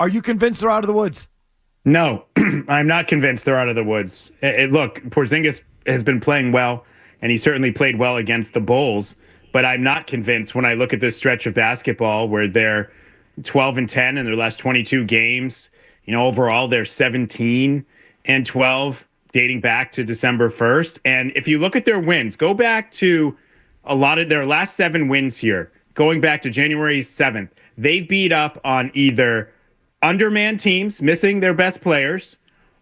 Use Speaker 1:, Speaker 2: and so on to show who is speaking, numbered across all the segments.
Speaker 1: Are you convinced they're out of the woods?
Speaker 2: No, I'm not convinced they're out of the woods. Look, Porzingis has been playing well, and he certainly played well against the Bulls. But I'm not convinced when I look at this stretch of basketball where they're 12-10 in their last 22 games. Overall, they're 17-12 dating back to December 1st. And if you look at their wins, go back to a lot of their last 7 wins here, going back to January 7th, they've beat up on either undermanned teams, missing their best players,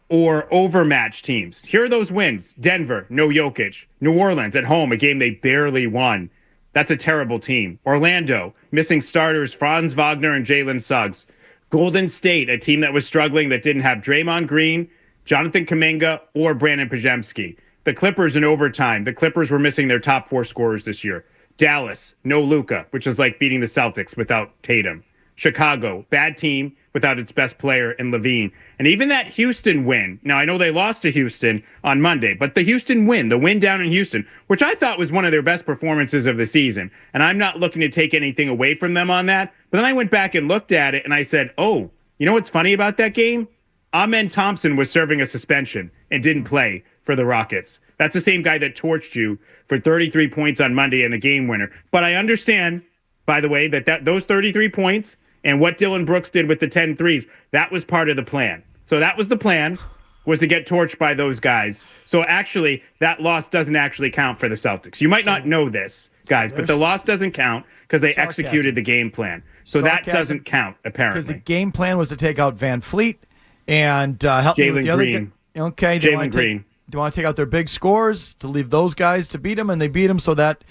Speaker 2: or overmatched teams. Here are those wins. Denver, no Jokic. New Orleans at home, a game they barely won. That's a terrible team. Orlando, missing starters Franz Wagner and Jalen Suggs. Golden State, a team that was struggling that didn't have Draymond Green, Jonathan Kuminga, or Brandon Podziemski. The Clippers in overtime. The Clippers were missing their top 4 scorers this year. Dallas, no Luka, which is like beating the Celtics without Tatum. Chicago, bad team without its best player in Levine. And even that Houston win. Now, I know they lost to Houston on Monday, but the Houston win, the win down in Houston, which I thought was one of their best performances of the season. And I'm not looking to take anything away from them on that. But then I went back and looked at it and I said, oh, you know what's funny about that game? Amen Thompson was serving a suspension and didn't play for the Rockets. That's the same guy that torched you for 33 points on Monday in the game winner. But I understand, by the way, that those 33 points and what Dylan Brooks did with the 10 threes, that was part of the plan. So that was the plan, was to get torched by those guys. So actually, that loss doesn't actually count for the Celtics. You might not know this, guys, but the loss doesn't count because they executed the game plan. So that doesn't count, apparently.
Speaker 1: Because the game plan was to take out Van Fleet and help me with the other guy. Okay,
Speaker 2: Jalen Green.
Speaker 1: Do you want to take out their big scores to leave those guys to beat them, and they beat them so that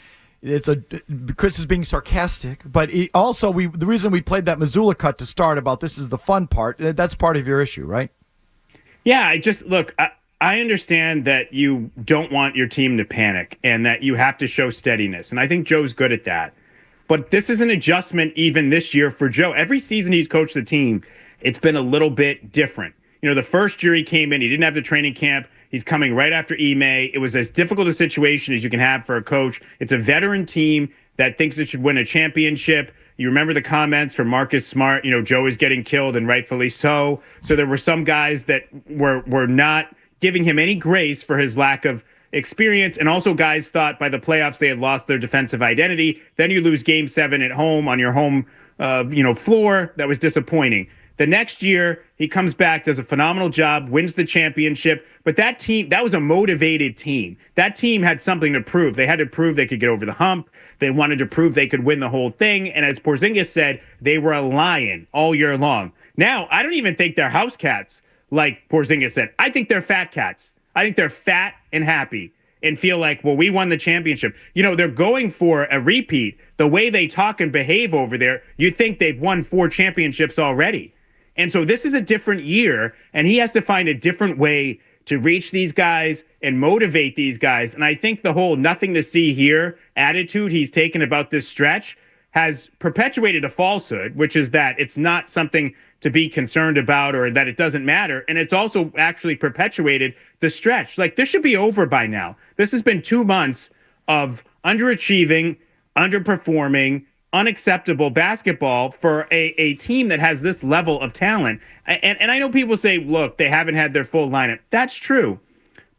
Speaker 1: Chris is being sarcastic, but the reason we played that Mazzulla cut to start about this is the fun part. That's part of your issue, right?
Speaker 2: Yeah, I understand that you don't want your team to panic and that you have to show steadiness, and I think Joe's good at that. But this is an adjustment even this year for Joe. Every season he's coached the team, it's been a little bit different. The first year he came in, he didn't have the training camp. He's coming right after Ime. It was as difficult a situation as you can have for a coach. It's a veteran team that thinks it should win a championship. You remember the comments from Marcus Smart, Joe is getting killed, and rightfully so. So there were some guys that were not giving him any grace for his lack of experience. And also guys thought by the playoffs they had lost their defensive identity. Then you lose game 7 at home on your home floor. That was disappointing. The next year, he comes back, does a phenomenal job, wins the championship. But that team, that was a motivated team. That team had something to prove. They had to prove they could get over the hump. They wanted to prove they could win the whole thing. And as Porzingis said, they were a lion all year long. Now, I don't even think they're house cats, like Porzingis said. I think they're fat cats. I think they're fat and happy and feel like, well, we won the championship. They're going for a repeat. The way they talk and behave over there, you think they've won 4 championships already. And so this is a different year, and he has to find a different way to reach these guys and motivate these guys. And I think the whole nothing to see here attitude he's taken about this stretch has perpetuated a falsehood, which is that it's not something to be concerned about or that it doesn't matter. And it's also actually perpetuated the stretch. Like, this should be over by now. This has been 2 months of underachieving, underperforming, unacceptable basketball for a team that has this level of talent. And I know people say, look, they haven't had their full lineup. That's true.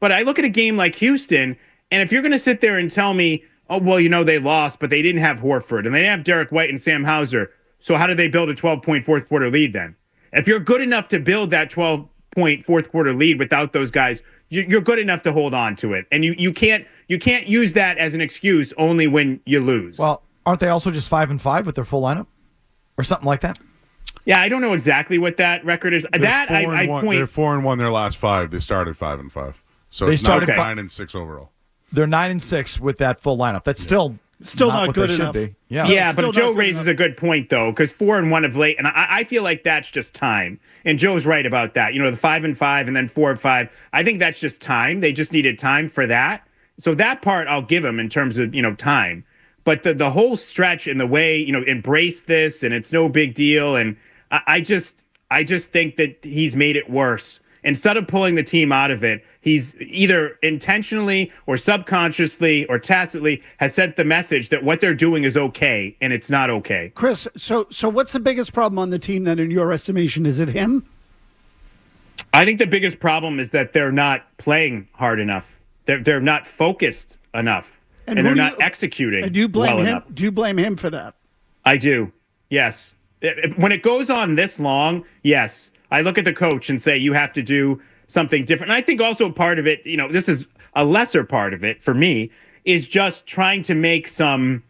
Speaker 2: But I look at a game like Houston, and if you're going to sit there and tell me, oh, well, they lost, but they didn't have Horford, and they didn't have Derek White and Sam Hauser, so how did they build a 12-point fourth quarter lead then? If you're good enough to build that 12-point fourth quarter lead without those guys, you're good enough to hold on to it. And you can't use that as an excuse only when you lose.
Speaker 1: Well, aren't they also just 5-5 with their full lineup or something like that?
Speaker 2: Yeah, I don't know exactly what that record is.
Speaker 3: They're 4-1 their last 5. They started 5-5. So
Speaker 1: they
Speaker 3: it's
Speaker 1: started
Speaker 3: 9-6 overall.
Speaker 1: They're 9-6 with that full lineup. That's still not what
Speaker 4: good
Speaker 1: they
Speaker 4: enough.
Speaker 1: should be.
Speaker 2: Yeah, but Joe raises a good point, though, because 4-1 of late, and I feel like that's just time. And Joe's right about that. The 5-5 and then 4-5. I think that's just time. They just needed time for that. So that part I'll give him in terms of time. But the whole stretch and the way embrace this and it's no big deal, and I just think that he's made it worse. instead of pulling the team out of it, he's either intentionally or subconsciously or tacitly has sent the message that what they're doing is okay, and it's not okay.
Speaker 4: Chris, so what's the biggest problem on the team then, in your estimation? Is it him?
Speaker 2: I think the biggest problem is that they're not playing hard enough. They're not focused enough, and they're not executing
Speaker 4: do you blame
Speaker 2: well
Speaker 4: him?
Speaker 2: enough.
Speaker 4: Do you blame him for that?
Speaker 2: I do. Yes. When it goes on this long, yes. I look at the coach and say, you have to do something different. And I think also part of it, this is a lesser part of it for me, is just trying to make some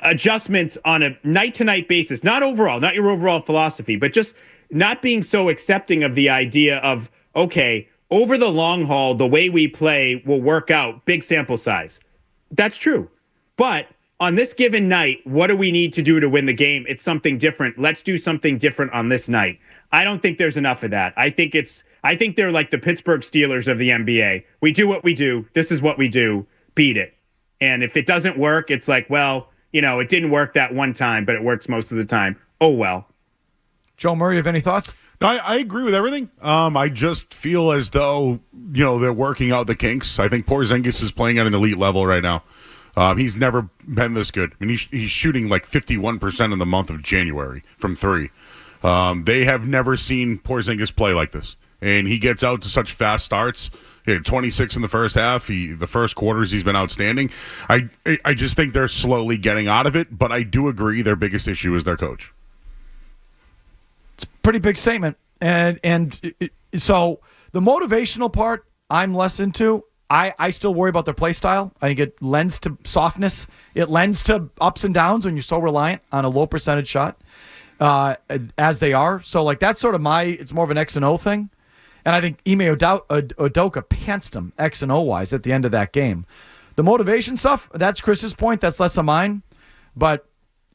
Speaker 2: adjustments on a night-to-night basis. Not overall, not your overall philosophy, but just not being so accepting of the idea of, okay, over the long haul, the way we play will work out, big sample size. That's true. But on this given night, what do we need to do to win the game? It's something different. Let's do something different on this night. I don't think there's enough of that. I think they're like the Pittsburgh Steelers of the NBA. We do what we do. This is what we do. Beat it. And if it doesn't work, it's like, well, it didn't work that one time, but it works most of the time. Oh, well.
Speaker 1: Joe Murray, you have any thoughts?
Speaker 3: No, I agree with everything. I just feel as though, they're working out the kinks. I think Porzingis is playing at an elite level right now. He's never been this good. I mean, he's shooting like 51% in the month of January from three. They have never seen Porzingis play like this. And he gets out to such fast starts. He had 26 in the first half. The first quarters, he's been outstanding. I just think they're slowly getting out of it, but I do agree their biggest issue is their coach.
Speaker 1: It's a pretty big statement. So the motivational part, I'm less into. I still worry about their play style. I think it lends to softness. It lends to ups and downs when you're so reliant on a low percentage shot, as they are. So, that's sort of it's more of an X and O thing. And I think Ime Udoka pantsed him X and O wise at the end of that game. The motivation stuff, that's Chris's point. That's less of mine. But,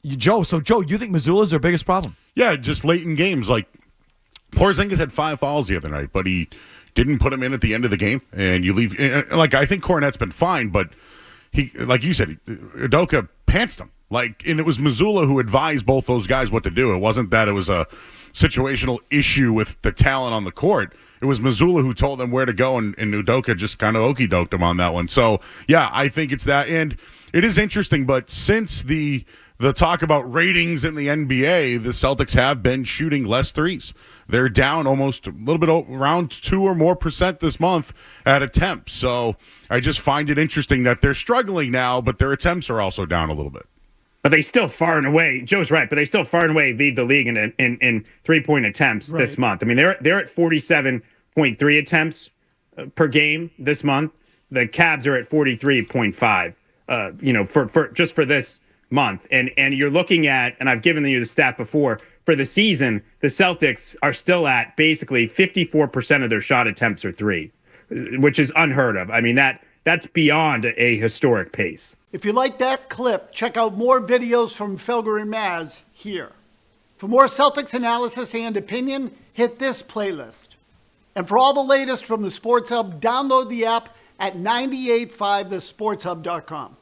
Speaker 1: Joe, you think Mazzulla is their biggest problem?
Speaker 3: Yeah, just late in games. Like, Porzingis had 5 fouls the other night, but he didn't put him in at the end of the game. And you leave, I think Cornette's been fine, but he, like you said, Udoka pantsed him. And it was Mazzulla who advised both those guys what to do. It wasn't that it was a situational issue with the talent on the court. It was Mazzulla who told them where to go, and Udoka just kind of okey-doked him on that one. So, yeah, I think it's that. And it is interesting, but since the talk about ratings in the NBA, the Celtics have been shooting less threes. They're down almost a little bit around 2 or more % this month at attempts. So I just find it interesting that they're struggling now, but their attempts are also down a little bit.
Speaker 2: But they still far and away, Joe's right, but they still far and away lead the league in 3-point attempts this month. I mean, they're at 47.3 attempts per game this month. The Cavs are at 43.5, for this month. And you're looking at, and I've given you the stat before, for the season, the Celtics are still at basically 54% of their shot attempts are three, which is unheard of. I mean, that's beyond a historic pace.
Speaker 4: If you like that clip, check out more videos from Felger and Mazz here. For more Celtics analysis and opinion, hit this playlist. And for all the latest from the Sports Hub, download the app at 985thesportshub.com.